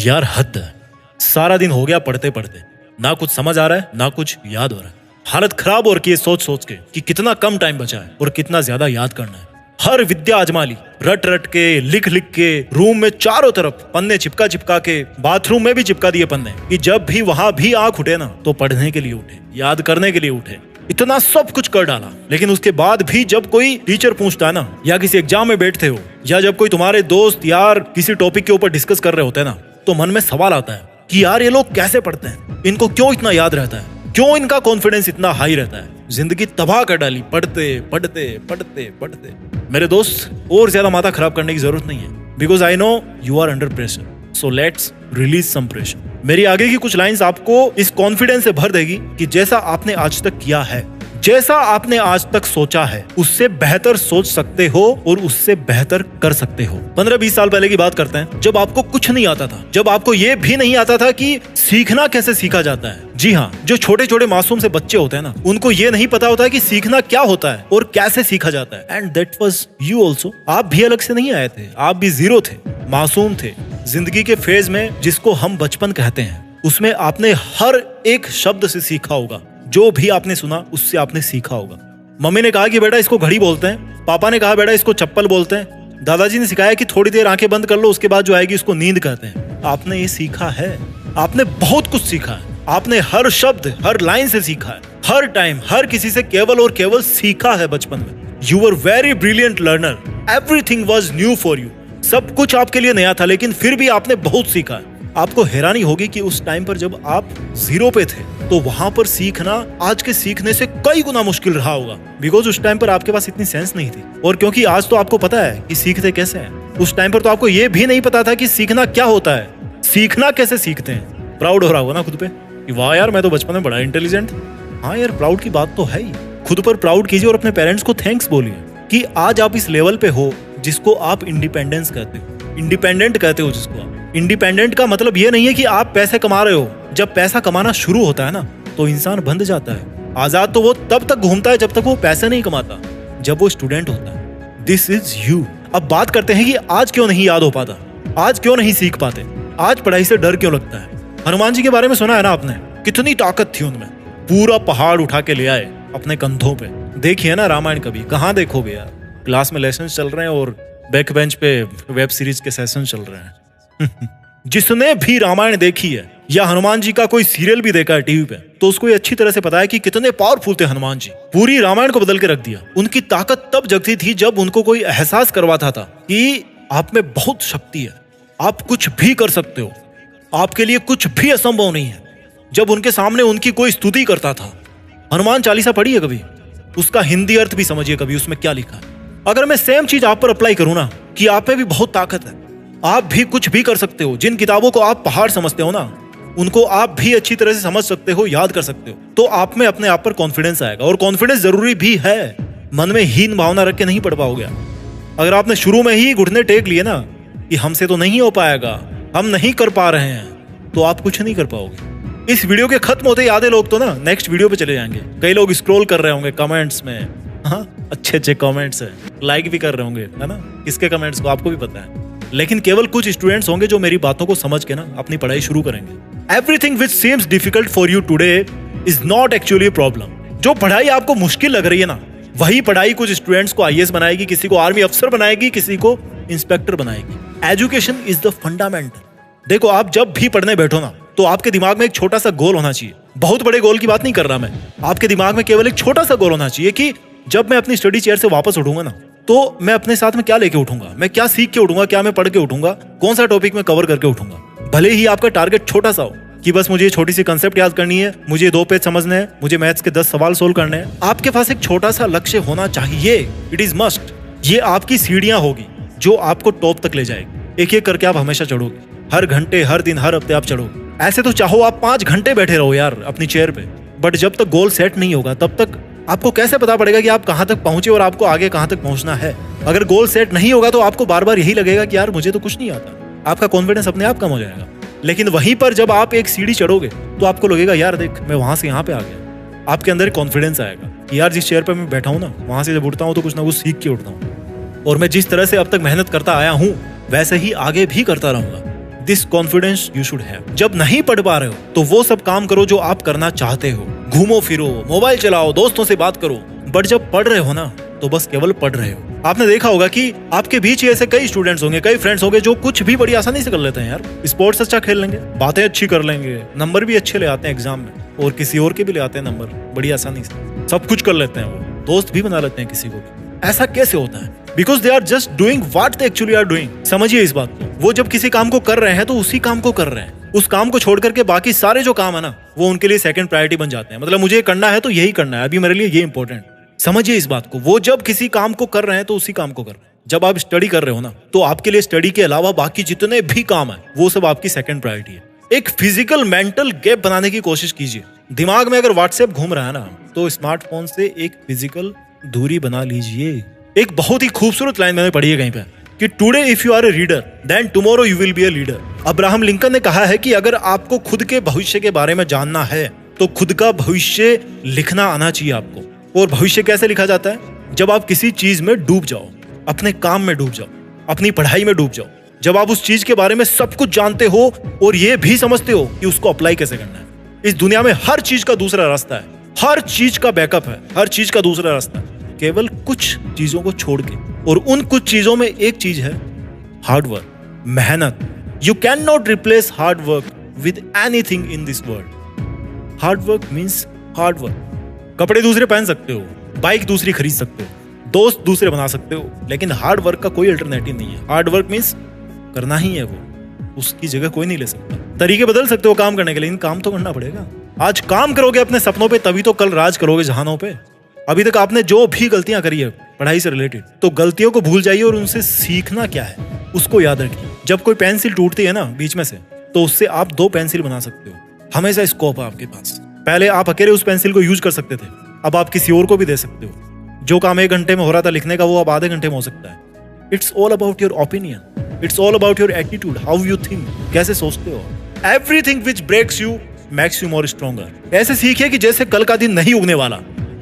यार हद है। सारा दिन हो गया पढ़ते पढ़ते, ना कुछ समझ आ रहा है ना कुछ याद हो रहा है। हालत खराब हो रही है सोच सोच के कि कितना कम टाइम बचा है और कितना ज्यादा याद करना है। हर विद्या आजमा ली, रट रट के, लिख लिख के, रूम में चारों तरफ पन्ने चिपका चिपका के, बाथरूम में भी चिपका दिए पन्ने कि जब भी वहां भी आंख उठे ना तो पढ़ने के लिए उठे, याद करने के लिए उठे। इतना सब कुछ कर डाला, लेकिन उसके बाद भी जब कोई टीचर पूछता है ना, या किसी एग्जाम में बैठते हो, या जब कोई तुम्हारे दोस्त यार किसी टॉपिक के ऊपर डिस्कस कर रहे होते हैं ना, तो मन में सवाल आता है कि यार ये लोग कैसे पढ़ते हैं, इनको क्यों इतना याद रहता है, क्यों इनका कॉन्फिडेंस इतना हाई रहता है। जिंदगी तबाह कर डाली पढ़ते पढ़ते पढ़ते पढ़ते। मेरे दोस्त, और ज्यादा माथा खराब करने की जरूरत नहीं है, because I know you are under pressure, so let's release some pressure. मेरी आगे की कुछ लाइंस आपको इस कॉन्फिडेंस से भर देगी कि जैसा आपने आज तक किया है, जैसा आपने आज तक सोचा है, उससे बेहतर सोच सकते हो और उससे बेहतर कर सकते हो। 15-20 साल पहले की बात करते हैं, जब आपको कुछ नहीं आता था, जब आपको ये भी नहीं आता था कि सीखना कैसे सीखा जाता है। जी हाँ, जो छोटे छोटे मासूम से बच्चे होते हैं ना, उनको ये नहीं पता होता है कि सीखना क्या होता है और कैसे सीखा जाता है। And that was you also. आप भी अलग से नहीं आए थे, आप भी जीरो थे, मासूम थे। जिंदगी के फेज में जिसको हम बचपन कहते हैं, उसमें आपने हर एक शब्द से सीखा होगा। जो भी आपने सुना उससे आपने सीखा होगा। मम्मी ने कहा कि बेटा इसको घड़ी बोलते हैं, पापा ने कहा बेटा इसको चप्पल बोलते हैं, दादाजी ने सिखाया कि थोड़ी देर आंखें बंद कर लो, उसके बाद जो आएगी उसको नींद कहते हैं। आपने ये सीखा है, आपने बहुत कुछ सीखा है, आपने हर शब्द हर लाइन से सीखा है, हर टाइम हर किसी से केवल और केवल सीखा है बचपन में। You were very brilliant learner, everything was new for you. सब कुछ आपके लिए नया था, लेकिन फिर भी आपने बहुत सीखा है। आपको हैरानी होगी कि उस टाइम पर जब आप जीरो पे थे, तो वहां पर सीखना आज के सीखने से कई गुना मुश्किल रहा होगा, बिकॉज उस टाइम पर आपके पास इतनी सेंस नहीं थी। और क्योंकि आज तो आपको पता है कि सीखते कैसे हैं, उस टाइम पर तो आपको ये भी नहीं पता था कि सीखना क्या होता है, सीखना कैसे सीखते हैं। प्राउड हो रहा होगा ना खुद पे कि वाह यार मैं तो बचपन में बड़ा इंटेलिजेंट। हाँ यार, प्राउड की बात तो है ही। खुद पर प्राउड कीजिए और अपने पेरेंट्स को थैंक्स बोलिए कि आज आप इस लेवल पे हो जिसको आप इंडिपेंडेंस कहते हो, इंडिपेंडेंट कहते हो जिसको आप। इंडिपेंडेंट का मतलब ये नहीं है कि आप पैसे कमा रहे हो। जब पैसा कमाना शुरू होता है ना, तो इंसान बंध जाता है। आजाद तो वो तब तक घूमता है जब तक वो पैसे नहीं कमाता, जब वो स्टूडेंट होता है। This is you. अब बात करते हैं कि आज क्यों नहीं याद हो पाता, आज क्यों नहीं सीख पाते, आज पढ़ाई से डर क्यों लगता है। हनुमान जी के बारे में सुना है ना आपने, कितनी ताकत थी उनमें, पूरा पहाड़ उठा के ले आए अपने कंधों पे। देखिए ना रामायण, कभी कहाँ देखोगे यार, क्लास में लेसन चल रहे हैं और बैक बेंच पे वेब सीरीज के सेशन चल रहे हैं। जिसने भी रामायण देखी है या हनुमान जी का कोई सीरियल भी देखा है टीवी पे, तो उसको ये अच्छी तरह से पता है कि कितने पावरफुल थे हनुमान जी। पूरी रामायण को बदल के रख दिया। उनकी ताकत तब जगती थी जब उनको कोई एहसास करवाता था कि आप में बहुत शक्ति है, आप कुछ भी कर सकते हो, आपके लिए कुछ भी असंभव नहीं है। जब उनके सामने उनकी कोई स्तुति करता था। हनुमान चालीसा पढ़ी है कभी, उसका हिंदी अर्थ भी समझिए कभी, उसमें क्या लिखा है। अगर मैं सेम चीज आप पर अप्लाई करूं ना, कि आप में भी बहुत ताकत है, आप भी कुछ भी कर सकते हो, जिन किताबों को आप पहाड़ समझते हो ना, उनको आप भी अच्छी तरह से समझ सकते हो, याद कर सकते हो, तो आप में अपने आप पर कॉन्फिडेंस आएगा। और कॉन्फिडेंस जरूरी भी है, मन में हीन भावना रख के नहीं पढ़ पाओगे। अगर आपने शुरू में ही घुटने टेक लिए ना कि हमसे तो नहीं हो पाएगा, हम नहीं कर पा रहे हैं, तो आप कुछ नहीं कर पाओगे। इस वीडियो के खत्म होते ही आधे लोग तो ना नेक्स्ट वीडियो पे चले जाएंगे। कई लोग स्क्रॉल कर रहे होंगे कमेंट्स में, हाँ अच्छे अच्छे कमेंट्स है, लाइक भी कर रहे होंगे, है ना, किसके कमेंट्स को आपको भी पता है। लेकिन केवल कुछ स्टूडेंट्स होंगे जो मेरी बातों को समझ के ना अपनी पढ़ाई शुरू करेंगे। Everything which seems difficult for you today is not actually a problem. जो पढ़ाई आपको मुश्किल लग रही है ना, वही पढ़ाई कुछ स्टूडेंट्स को आईएएस बनाएगी, किसी को आर्मी अफसर बनाएगी, किसी को इंस्पेक्टर बनाएगी। Education is the fundamental. देखो, आप जब भी पढ़ने बैठो ना, तो आपके दिमाग में एक छोटा सा गोल होना चाहिए। बहुत बड़े गोल की बात नहीं कर रहा मैं, आपके दिमाग में केवल एक छोटा सा गोल होना चाहिए कि जब मैं अपनी स्टडी चेयर से वापस उठूंगा ना, तो मैं अपने साथ में क्या लेके उठूंगा, मैं क्या सीख के उठूंगा, क्या मैं पढ़ के उठूंगा, कौन सा टॉपिक में कवर करके उठूंगा। भले ही आपका टारगेट छोटा सा हो कि बस मुझे छोटी सी कंसेप्ट याद करनी है, मुझे 2 पेज समझने हैं, मुझे मैथ्स के 10 सवाल सोल्व करने हैं, आपके पास एक छोटा सा लक्ष्य होना चाहिए। It is must. ये आपकी सीढ़ियां होगी जो आपको टॉप तक ले जाएगी। एक एक करके आप हमेशा चढ़ोगे, हर घंटे, हर दिन, हर हफ्ते आप चढ़ोगे। ऐसे तो चाहो आप 5 घंटे बैठे रहो यार अपनी चेयर पे, बट जब तक गोल सेट नहीं होगा तब तक आपको कैसे पता पड़ेगा कि आप कहां तक पहुंचे और आपको आगे कहां तक पहुंचना है। अगर गोल सेट नहीं होगा तो आपको बार बार यही लगेगा कि यार मुझे तो कुछ नहीं आता, आपका कॉन्फिडेंस अपने आप कम हो जाएगा। लेकिन वहीं पर जब आप एक सीढ़ी चढ़ोगे तो आपको लगेगा यार देख मैं वहां से यहाँ पे आ गया। आपके अंदर कॉन्फिडेंस आएगा कि यार जिस चेयर पर मैं बैठा हूँ ना, वहां से जब उठता हूँ तो कुछ ना कुछ सीख के उठता हूँ, और मैं जिस तरह से अब तक मेहनत करता आया हूँ वैसे ही आगे भी करता रहूंगा। This confidence you should have. जब नहीं पढ़ पा रहे हो तो वो सब काम करो जो आप करना चाहते हो, घूमो फिरो, मोबाइल चलाओ, दोस्तों से बात करो। बट जब पढ़ रहे हो ना तो बस केवल पढ़ रहे हो। आपने देखा होगा कि आपके बीच ही ऐसे कई स्टूडेंट्स होंगे, कई फ्रेंड्स होंगे जो कुछ भी बड़ी आसानी से कर लेते हैं यार। स्पोर्ट्स अच्छा खेल लेंगे, बातें अच्छी कर लेंगे, नंबर भी अच्छे ले आते हैं एग्जाम में, और किसी और के भी ले आते हैं नंबर बड़ी आसानी से, सब कुछ कर लेते हैं, वो दोस्त भी बना लेते हैं किसी को भी। ऐसा कैसे होता है? Because they are just doing what they actually are doing. समझिए इस बात को। वो जब किसी काम को कर रहे हैं तो उसी काम को कर रहे हैं, उस काम को छोड़ करके बाकी सारे जो काम है ना वो उनके लिए सेकंड प्रायोरिटी बन जाते हैं। मतलब मुझे ये करना है तो यही करना है, अभी मेरे लिए ये इंपॉर्टेंट। समझिए इस बात को। वो जब किसी काम को कर रहे हैं तो उसी काम को कर रहे हैं। जब आप स्टडी कर रहे हो ना तो आपके लिए स्टडी के अलावा बाकी जितने भी काम है वो सब आपकी सेकंड प्रायोरिटी है। एक फिजिकल मेंटल गैप बनाने की कोशिश कीजिए। दिमाग में अगर व्हाट्सएप घूम रहा है ना तो स्मार्टफोन से एक फिजिकल दूरी बना लीजिए। एक बहुत ही खूबसूरत लाइन मैंने पढ़ी है कहीं पे कि today if you are a reader then tomorrow you will be a leader. Abraham Lincoln ने कहा है कि अगर आपको खुद के भविष्य के बारे में जानना है तो खुद का भविष्य लिखना आना चाहिए आपको। और भविष्य कैसे लिखा जाता है? जब आप किसी चीज में डूब जाओ, अपने काम में डूब जाओ, अपनी पढ़ाई में डूब जाओ, जब आप उस चीज के बारे में सब कुछ जानते हो और ये भी समझते हो कि उसको अप्लाई कैसे करना है। इस दुनिया में हर चीज का दूसरा रास्ता है, हर चीज का बैकअप है, हर चीज का दूसरा रास्ता है, केवल कुछ चीजों को छोड़ के। और उन कुछ चीजों में एक चीज है हार्डवर्क, मेहनत। You can not replace hard work with anything in this world. Hard work means hard work. कपड़े दूसरे पहन सकते हो, बाइक दूसरी खरीद सकते हो, दोस्त दूसरे बना सकते हो, लेकिन हार्ड वर्क का कोई अल्टरनेटिव नहीं है। हार्ड वर्क मीन्स करना ही है, वो उसकी जगह कोई नहीं ले सकता। तरीके बदल सकते हो काम करने के, लेकिन काम तो करना पड़ेगा। आज काम करोगे अपने सपनों पे तभी तो कल राज करोगे जहानों पे। अभी तक आपने जो भी गलतियां करी है पढ़ाई से रिलेटेड, तो गलतियों को भूल जाइए और उनसे सीखना क्या है उसको याद रखिए। जब कोई पेंसिल टूटती है ना बीच में से तो उससे आप 2 पेंसिल बना सकते हो। हमेशा स्कोप है आपके पास। पहले आप अकेले उस पेंसिल को यूज कर सकते थे, अब आप किसी और को भी दे सकते हो। जो काम 1 घंटे में हो रहा था लिखने का वो अब आधे घंटे में हो सकता है। It's all about your opinion, it's all about your attitude, how you think, कैसे सोचते हो। Everything which breaks you makes you more stronger. ऐसे सीखिए कि जैसे कल का दिन नहीं उगने वाला,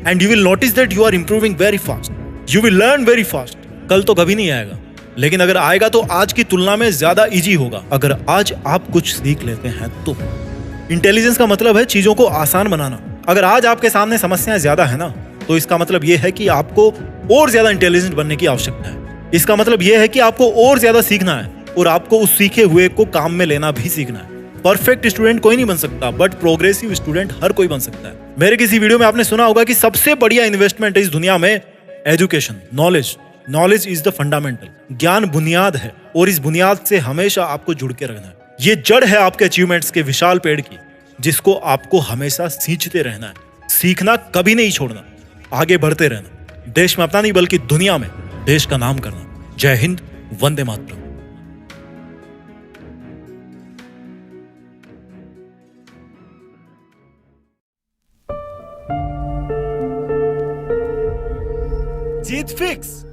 and you will notice that you are improving very fast, you will learn very fast. कल तो कभी नहीं आएगा, लेकिन अगर आएगा तो आज की तुलना में ज्यादा इजी होगा अगर आज आप कुछ सीख लेते हैं तो। इंटेलिजेंस का मतलब है चीजों को आसान बनाना। अगर आज आपके सामने समस्याएं ज्यादा है ना तो इसका मतलब यह है कि आपको और ज्यादा इंटेलिजेंट बनने की आवश्यकता है। इसका मतलब यह है कि आपको और ज्यादा सीखना है और आपको उस सीखे हुए को काम में लेना भी सीखना है। परफेक्ट स्टूडेंट कोई नहीं बन सकता, बट प्रोग्रेसिव स्टूडेंट हर कोई बन सकता है। मेरे किसी वीडियो में आपने सुना होगा कि सबसे बढ़िया इन्वेस्टमेंट है इस दुनिया में education, knowledge. Knowledge is the fundamental. ज्ञान बुनियाद है और इस बुनियाद से हमेशा आपको जुड़ के रखना है। ये जड़ है आपके अचीवमेंट्स के विशाल पेड़ की, जिसको आपको हमेशा सींचते रहना है। सीखना कभी नहीं छोड़ना, आगे बढ़ते रहना, देश में अपना नहीं बल्कि दुनिया में देश का नाम करना। जय हिंद, वंदे मातरम। जीत फिक्स।